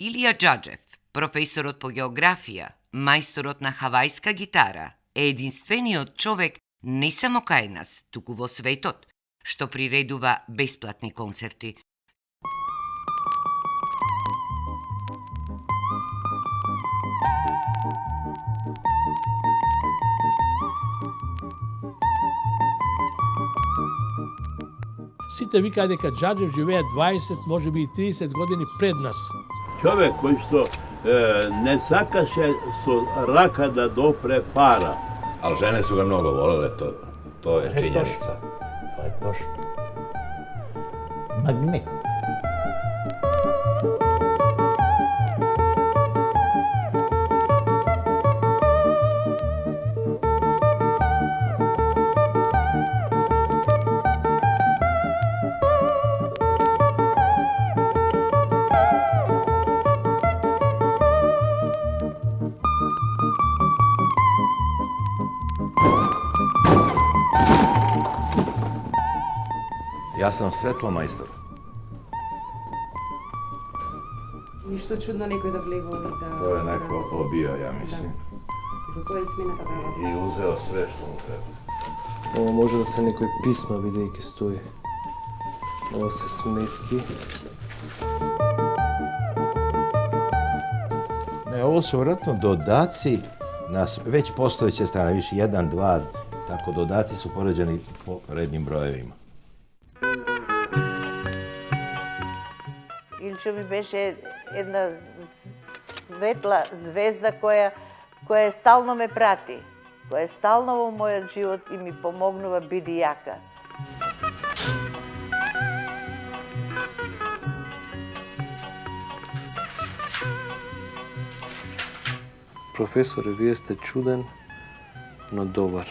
Илија Џаџев, професорот по географија, мајсторот на хавајска гитара, е единствениот човек не само кај нас, туку во светот, што приредува бесплатни концерти. Сите викаат дека Џаџев живее 20, може би и 30 години пред нас. Човек кој што не сакаше со рака да допре пара. Ali žene su ga mnogo volele, to je činjenica. To je točno. Magnet. Ja sam svetlomajstor. Нищо чудно некој да влегол и да... To je neko obio, ja mislim. За тоа е смената права. I uzeo sve što mu treba. Ovo može da se nekoj pisma videjke stoji. Ovo se smetki. Ne, ovo su vjerojatno dodaci na već postojeće strane, više 1, 2, tako dodaci su poređeni po rednim brojevima. Илчо ми беше една светла звезда која стално ме прати, која е стално во мојот живот и ми помогнува биди јака. Profesore, вие сте чуден, но добар.